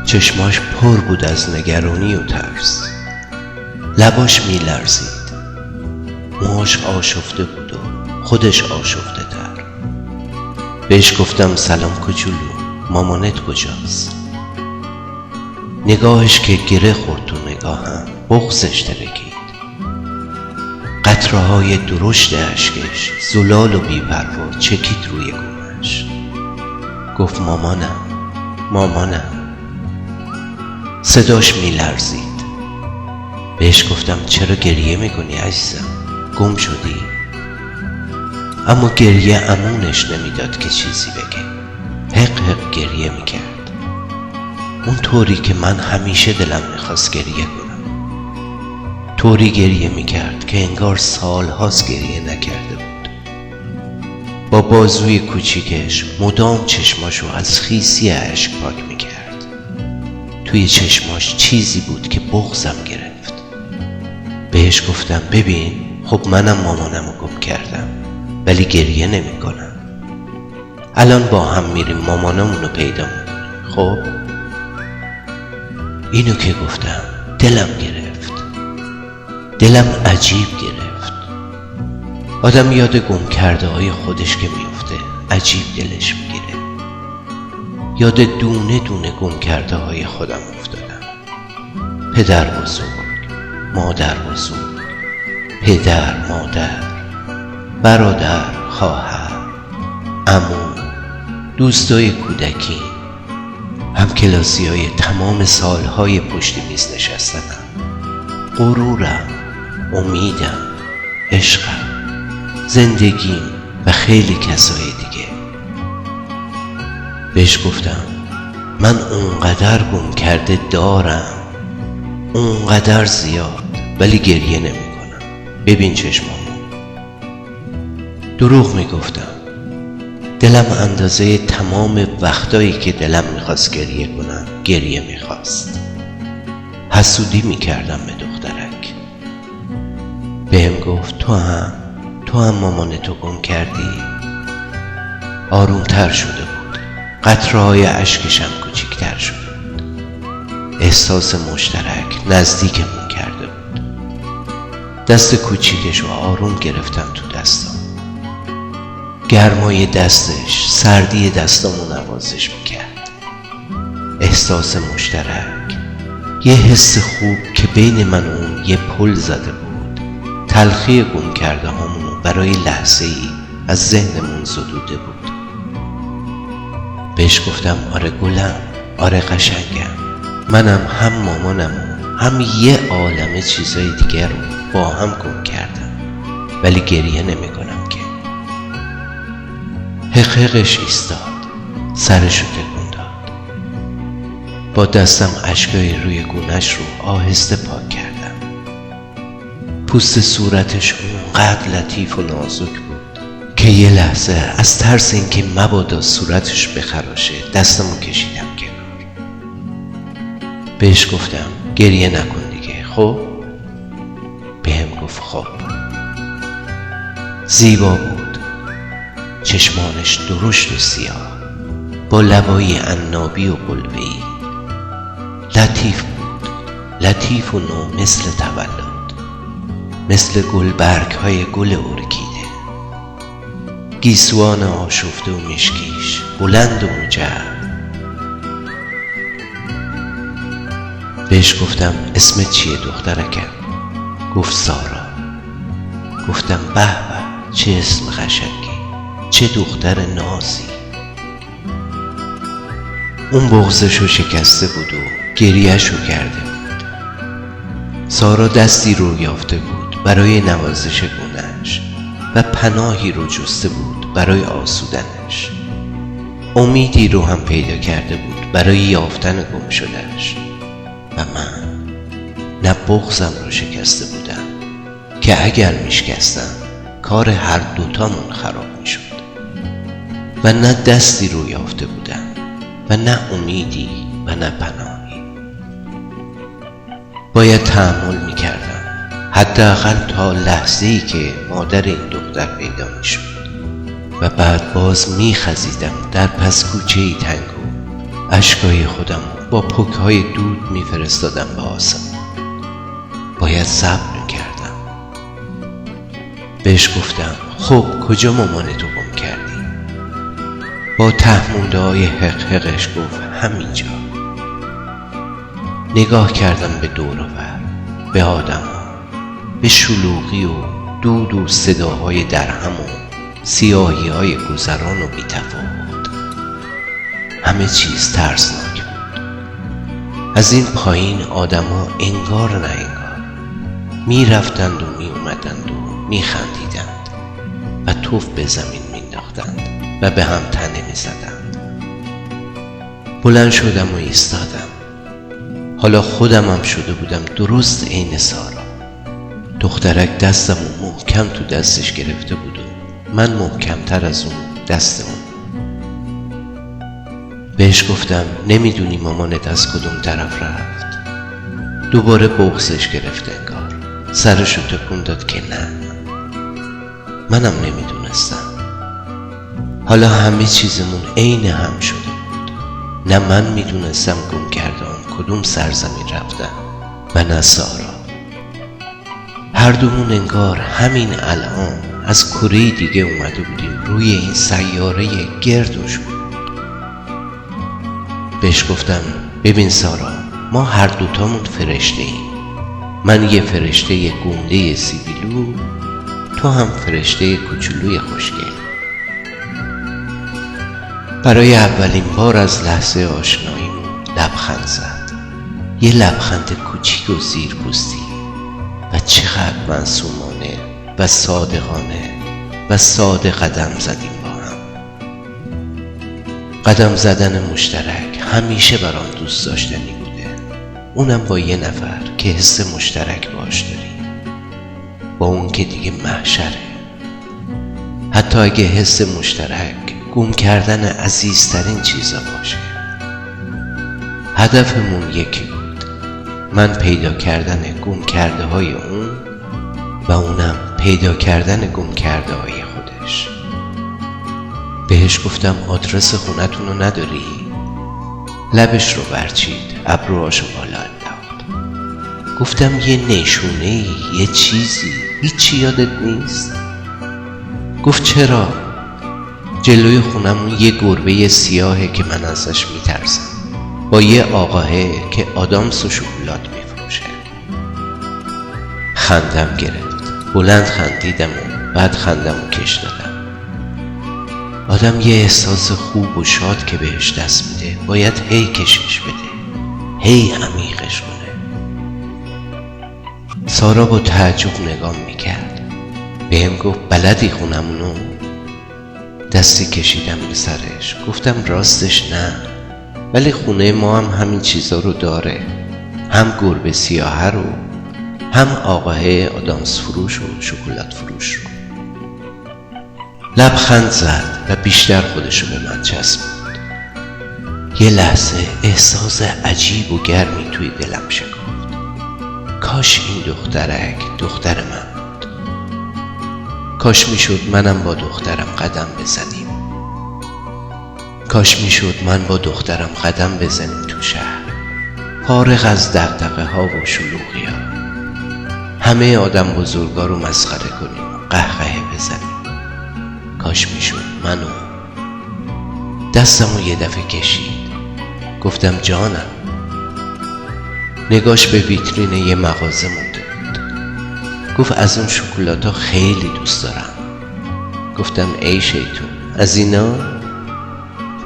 چشماش پر بود از نگرانی و ترس. لباش میلرزید. موهاش آشفته بود و خودش آشفته تر. بهش گفتم سلام کوچولو، مامانت کجاست؟ نگاهش که گره خورد تو نگاهم بغضش ترکید. قطره‌های درشت اشکش زلال و بی‌پروا چکید روی گونه‌اش. گفت مامانم. صداش میلرزید. بهش گفتم چرا گریه میکنی عزیزم؟ گم شدی؟ اما گریه امونش نمیداد که چیزی بگه. حق گریه میکرد، اون طوری که من همیشه دلم میخواست گریه کنم. طوری گریه میکرد که انگار سالهاست گریه نکرده بود. با بازوی کوچیکش مدام چشماشو از خیسی اشک پاک میکرد. توی چشماش چیزی بود که بغضم گرفت. بهش گفتم ببین، خب منم مامانمو گم کردم ولی گریه نمی کنم. الان با هم میریم مامانمونو پیدا میکنیم. خب اینو که گفتم دلم گرفت. دلم عجیب گرفت. آدم یاد گم کرده های خودش که میفته عجیب دلش میگیره. یاد دونه دونه گم کرده های خودم افتادم. پدر بزرگ، مادر بزرگ، پدر، مادر، برادر، خواهر، عمو، دوستای کودکی، همکلاسی های تمام سالهای پشت میز نشستنم، غرورم، امیدم، عشقم، زندگیم و خیلی کسای دیگه. بهش گفتم من اونقدر گم کرده دارم، اونقدر زیاد، ولی گریه نمی کنم. ببین چشمامو. دروغ می گفتم. دلم اندازه تمام وقتایی که دلم میخواست گریه کنم گریه میخواست. حسودی میکردم به دخترک. بهم گفت تو هم مامانتو گم کردی؟ آرومتر شده بود. قطره‌های اشکشم کوچیکتر شده بود. احساس مشترک نزدیکمون کرده بود. دست کوچیکش رو آروم گرفتم تو دستم. گرمای دستش سردی دستامو نوازش میکرد. احساس مشترک، یه حس خوب که بین من و اون یه پل زده بود. تلخی گم کرده هامونو برای لحظه ای از ذهنمون زدوده بود. بهش گفتم آره گلم، آره قشنگم، منم هم مامانم هم یه عالمه چیزای دیگر رو با هم گم کردم ولی گریه نمی کنم که. حقش ایستاد، سرشو تکون داد. با دستم اشکای روی گونه‌اش رو آهسته پاک کردم. پوست صورتش اونقدر لطیف و نازک بود که یه لحظه از ترس اینکه مبادا صورتش بخراشه دستمو کشیدم کنار. بهش گفتم گریه نکن دیگه، خب؟ بهم گفت خب. زیبا بود. چشمانش درشت و سیاه با لبای عنابی و قلبه‌ای. لطیف بود، لطیف و نو مثل تولد، مثل گلبرگ های گل ارکیده. گیسوان آشفته و مشکیش بلند و مجرد. بهش گفتم اسمت چیه دخترکم؟ گفت سارا. گفتم به به چه اسم قشنگی، چه دختر نازی. اون بغضشو شکسته بود و گریهشو کرده بود. سارا دستی رو یافته بود برای نوازش گونه‌اش و پناهی رو جسته بود برای آسودنش. امیدی رو هم پیدا کرده بود برای یافتن گم شدهش. و من نه بغضم رو شکسته بودم که اگر میشکستم کار هر دوتامون خراب میشد، و نه دستی رو یافته بودم و نه امیدی و نه پناهی. باید تحمل میکردم حداقل تا لحظه‌ای که مادر این دختر پیدا میشد و بعد باز میخزیدم در پس کوچه‌ای تنگ و اشکای خودم با پک‌های دود میفرستادم به آسمون. باید صبر میکردم. بهش گفتم خب کجا مامانتو گم کردی؟ با تهمونده‌های حقحقش گفت همینجا. نگاه کردم به دور و بر، به آدم‌ها، به شلوغی و دود و صداهای درهم و سیاهی‌های گذران و بی‌تفاوت. همه چیز ترسناک بود. از این پایین آدم‌ها انگار نه انگار می رفتند و می اومدند و می خندیدند و توف به زمین می انداختند و به هم تنه می زدند. بلند شدم و ایستادم. حالا خودم هم شده بودم درست عین سارا. دخترک دستم و محکم تو دستش گرفته بود و من محکمتر از اون دست اون. بهش گفتم نمیدونی مامانت از کدوم طرف رفت؟ دوباره بغضش گرفت انگار. سرشو تکون داد که نه. منم نمیدونستم. حالا همه چیزمون عین هم شده بود. نه من میدونستم گم کردم کدوم سرزمین رفتم و نه سارا. هر دومون انگار همین الان از کره دیگه اومده بودیم روی این سیاره گرد و شد. بهش گفتم ببین سارا، ما هر دوتامون فرشته ایم. من یه فرشته گونده سیبیلو، تو هم فرشته کوچولوی خوشگل. برای اولین بار از لحظه آشناییمون لبخند زد. یه لبخند کوچیک و زیرپوستی و چقدر معصومانه و صادقانه و ساده قدم زدیم با هم. قدم زدن مشترک همیشه برام دوست داشتنی بوده، اونم با یه نفر که حس مشترک باش داری، با اون که دیگه محشره. حتی اگه حس مشترک گم کردن عزیزترین چیزا باشه. هدفمون یکی بود، من پیدا کردن گم کرده های اون و اونم پیدا کردن گم کرده های خودش. بهش گفتم آدرس خونتون رو نداری؟ لبش رو برچید، ابروهاشو بالا انداخت. گفتم یه نشونه، یه چیزی، هیچی یادت نیست؟ گفت چرا؟ جلوی خونمون یه گربه سیاهه که من ازش میترسم، با یه آقاهه که آدامس و شکلات میفروشه. خندم گرفت، بلند خندیدم و بعد خندم کش دادم. آدم یه احساس خوب و شاد که بهش دست میده باید هی کشش بده، هی عمیقش کنه. سارا با تعجب نگام میکرد. بهم گفت بلدی خونمونو؟ دستی کشیدم به سرش. گفتم راستش نه، ولی خونه ما هم همین چیزا رو داره، هم گربه سیاه رو، هم آقاه آدامس فروش و شکلات فروش رو. لبخند زد و بیشتر خودشو به من چسبید. یه لحظه احساس عجیب و گرمی توی دلم شکفت. کاش این دخترک دختر من بود. کاش میشد منم با دخترم قدم بزنیم. کاش میشد من با دخترم قدم بزنیم تو شهر، فارغ از دغدغه ها و شلوغی ها. همه آدم بزرگا رو مسخره کنیم و قهقه بزنیم. کاش میشد منو. دستمو یه دفعه کشید. گفتم جانم. نگاش به ویترین یه مغازه مونده بود. گفت از اون شکلاتا خیلی دوست دارم. گفتم ای شیطون، از اینا؟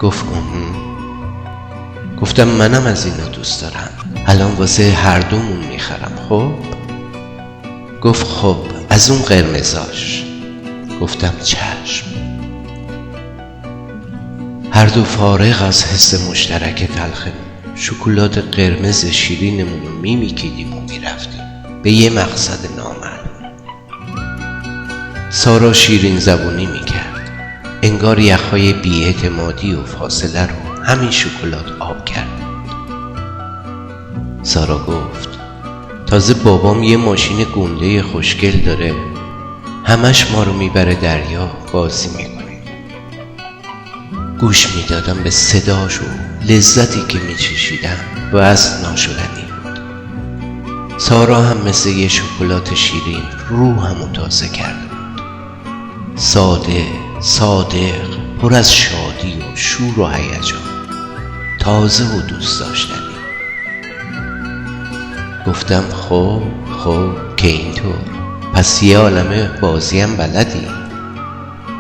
گفت گفتم منم از اینا دوست دارم، الان واسه هر دومون میخرم. خب؟ گفت خب از اون قرمزاش. گفتم چشم. هر دو فارغ از حس مشترک تلخمون شکلات قرمز شیرینمون رو میمیکیدیم و میرفتیم به یه مقصد نامعلوم. سارا شیرین زبونی میکرد، انگار یخهای بی‌اعتمادی و فاصله رو همین شکلات آب کرد. سارا گفت تازه بابام یه ماشین گنده خوشگل داره، همش ما رو میبره دریا بازی میکنیم. گوش میدادم به صداش و لذتی که میچشیدم وصف ناشدنی بود. سارا هم مثل یه شکلات شیرین روحمو تازه کرده بود. ساده، صادق، پر از شادی و شور و هیجان، تازه و دوست داشتنی. گفتم خب که اینطور پس یه عالمه بازیم بلدی؟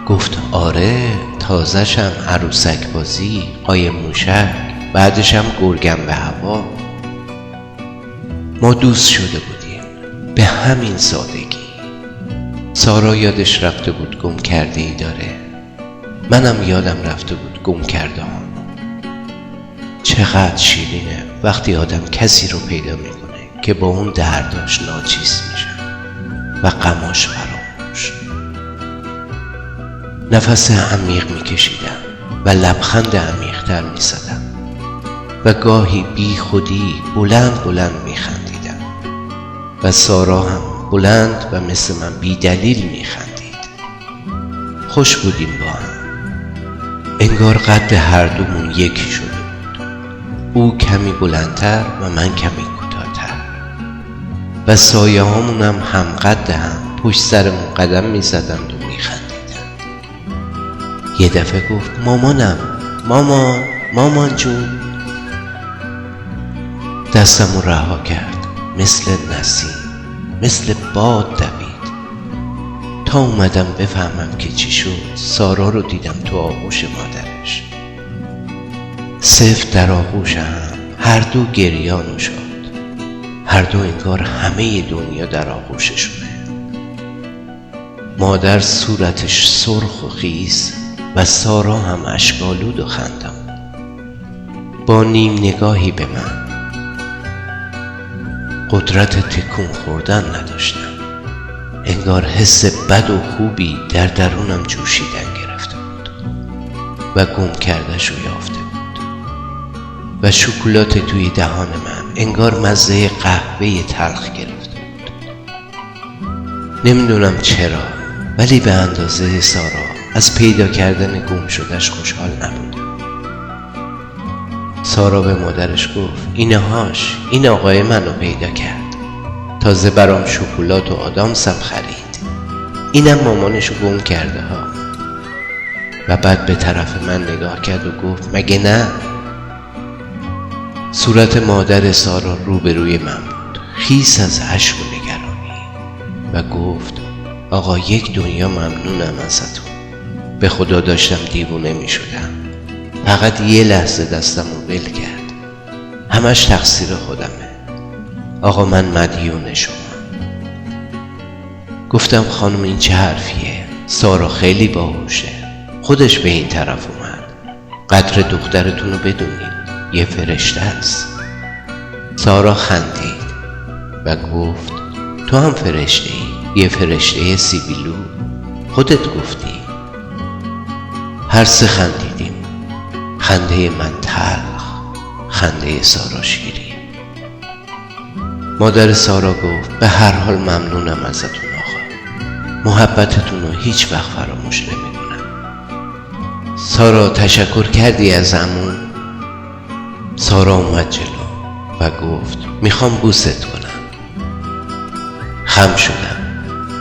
گفت آره، تازه‌شم عروسک بازی، قایم موشک، بعدشم گرگم به هوا. ما دوست شده بودیم به همین سادگی. سارا یادش رفته بود گم کرده ای داره، منم یادم رفته بود گم کرده هم. چقدر شیرینه وقتی آدم کسی رو پیدا میکنه که با اون درداش ناچیز میشه و غماش فراموش. نفس عمیق میکشیدم و لبخند عمیق‌تر میزدم و گاهی بی خودی بلند میخندیدم و سارا هم بلند و مثل من بی دلیل میخندید. خوش بودیم با هم. انگار قد هر دومون یکی شده بود. او کمی بلندتر و من کمی کوتاه‌تر و سایه هامونم هم قد هم پشت سرمون قدم میزدند و میخندیدند. یه دفعه گفت مامانم، مامان جون. دستمو رها کرد، مثل نسیم، مثل باد دوید. تا اومدم بفهمم که چی شد، سارا رو دیدم تو آغوش مادرش، سفت در آغوش هم، هر دو گریان شد. هر دو انگار همه دنیا در آغوششونه. مادر صورتش سرخ و خیس و سارا هم اشک‌آلود و خندان، با نیم نگاهی به من. قدرت تکون خوردن نداشتم. انگار حس بد و خوبی در درونم جوشیدن گرفته بود و گم کردش رو یافته بود و شکلات توی دهان من انگار مزه قهوه تلخ گرفته بود. نمیدونم چرا، ولی به اندازه سارا از پیدا کردن گم شدش خوشحال نبودم. سارا به مادرش گفت این آقای منو پیدا کرد، تازه برام شکلات و آدامسم خرید. اینم مامانشو گم کرده ها. و بعد به طرف من نگاه کرد و گفت مگه نه؟ صورت مادر سارا روبروی من بود، خیس از اشک و نگرانی، و گفت آقا یک دنیا ممنونم ازتون. به خدا داشتم دیوونه می شدم. فقط یه لحظه دستم رو ول کرد. همش تقصیر خودمه. آقا من مدیون شما. گفتم خانم این چه حرفیه؟ سارا خیلی باهوشه. خودش به این طرف اومد. قدر دخترتون رو بدونید. یه فرشته است. سارا خندید و گفت تو هم فرشته ای؟ یه فرشته سیبیلو؟ خودت گفتی. هر سه خندیدیم. خنده من تلخ، خنده سارا شیرین. مادر سارا گفت به هر حال ممنونم ازتون آقا. محبتتون رو هیچ وقت فراموش نمی‌کنم. سارا تشکر کردی از عمو؟ سارا اومد جلو و گفت میخوام بوست کنم. خم شدم.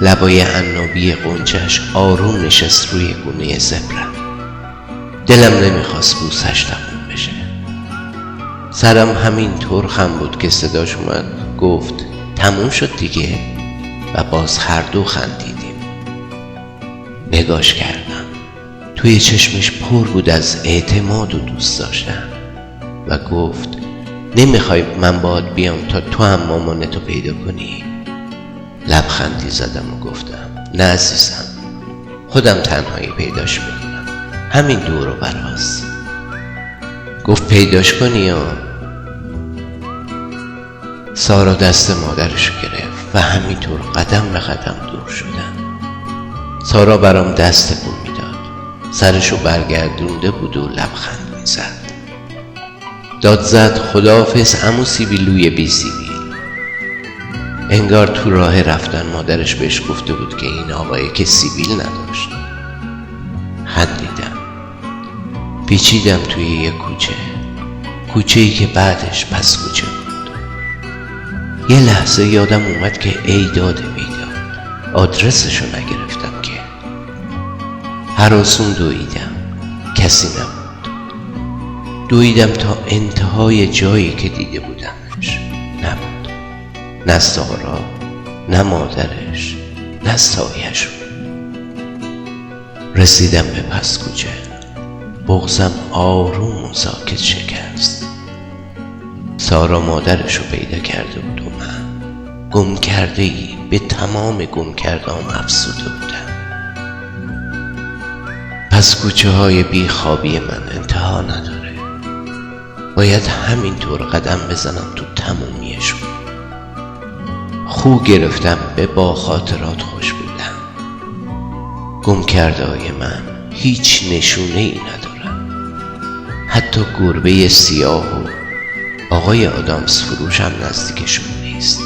لبای عنابی قنچه‌اش آروم نشست روی گونه زبرم. دلم نمیخواست بوسش تموم بشه. سرم همینطور خم بود که صداش اومد گفت تموم شد دیگه. و باز هر دو خندیدیم. نگاش کردم. توی چشمش پر بود از اعتماد و دوست داشتن و گفت نمیخوای من باهات بیام تا تو هم مامانتو پیدا کنی؟ لبخندی زدم و گفتم نه عزیزم، خودم تنهایی پیداش میکنم، همین دور و براست. گفت پیداش کنی یا؟ سارا دست مادرشو گرفت و همینطور قدم به قدم دور شدن. سارا برام دست تکون میداد. سرشو برگردونده بود و لبخند میزد. داد زد خداحافظ عمو سیبیلوی بی سیبیل. انگار تو راه رفتن مادرش بهش گفته بود که این آقایی که سیبیل نداشت. خندیدم. پیچیدم توی یک کوچه‌ای که بعدش پس کوچه بود. یه لحظه یادم اومد که ای داده بیداد، آدرسشو نگرفتم که. هراسون دویدم، کسی نبود. دویدم تا انتهای جایی که دیده بودمش، نبود. نه سارا، نه مادرش، نه سایه‌شون. رسیدم به پس کوچه. بغضم آروم و ساکت شکست. سارا مادرشو پیدا کرده بود و من گم کرده ای به تمام گم کرده‌ام افسوده بودم. پس کوچه های بیخوابی من انتها نداره. باید همینطور قدم بزنم تو تمومیشون. خو گرفتم به با خاطرات خوش بودم. گم کرده های من هیچ نشونه ای ندارن. حتی گربه سیاه و آقای آدامس فروش هم نزدیکشون نیست.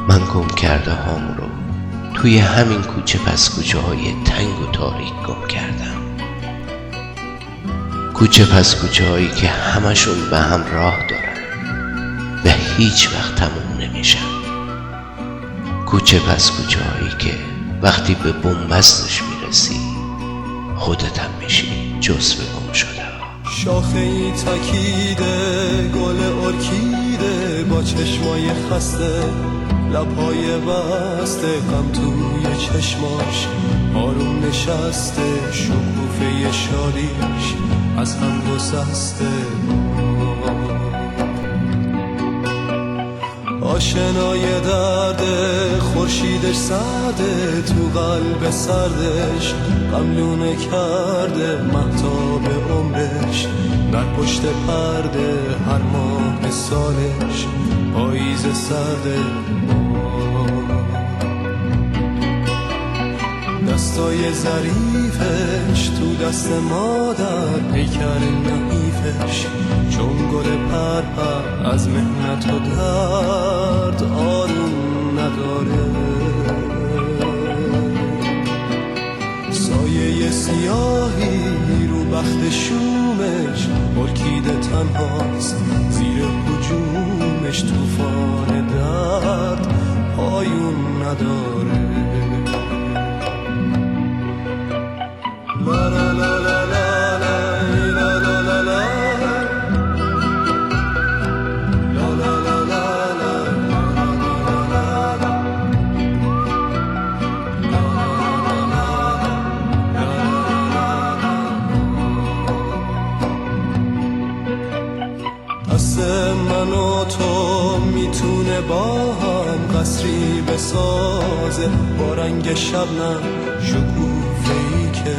من گم کرده هام رو توی همین کوچه پس کوچه های تنگ و تاریک گم کردم. کوچه پس کوچه هایی که همشون به هم راه دارن و هیچ وقت تموم نمیشن. کوچه پس کوچه هایی که وقتی به بنبستش میرسی خودت هم میشی جزو گم شده. شاخه ای تکیده گل ارکیده با چشمای خسته، لبهای بسته، غم توی چشماش آروم نشسته، شکوفه شادیش از هم گسسته. آشنای درده خورشیدش سرده، تو قلب سردش غملونه کرده، مهتاب عمرش در پشت پرده، هر ماه سالش پاییز سرده. دستای ظریفش تو دست مادر، پیکر نحیفش چون گل پرپر، از محنت و درد آروم نداره. سایه سیاهی رو بخت شومش، ارکیده تنهاست زیر هجومش، طوفان درد پایون نداره. لا لا لا لا لا لا لا لا دست من و تو میتونه با هم قصری بسازه، با رنگ شبنم شکوفه‌ای که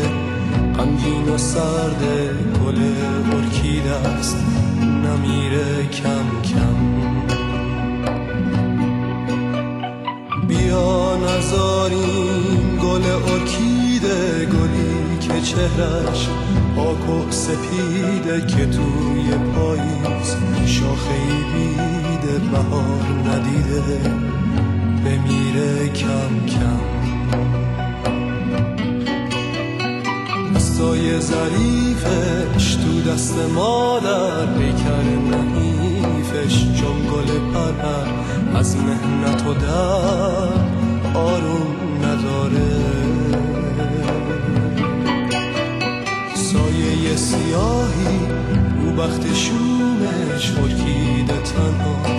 غمگین و سرده، گل ارکیده است نمیره کم کم. بیا نذاریم گل ارکیده، گلی که چهرش پاک و سپیده، که توی پاییز شاخه‌ای بیده، بهار ندیده بمیره کم کم. دستای ظریفش تو دست مادر، پیکر نحیفش چون گل پرپر، از محنت و درد آروم نداره. سایه سیاهی رو بخت شومش، ارکیده تنها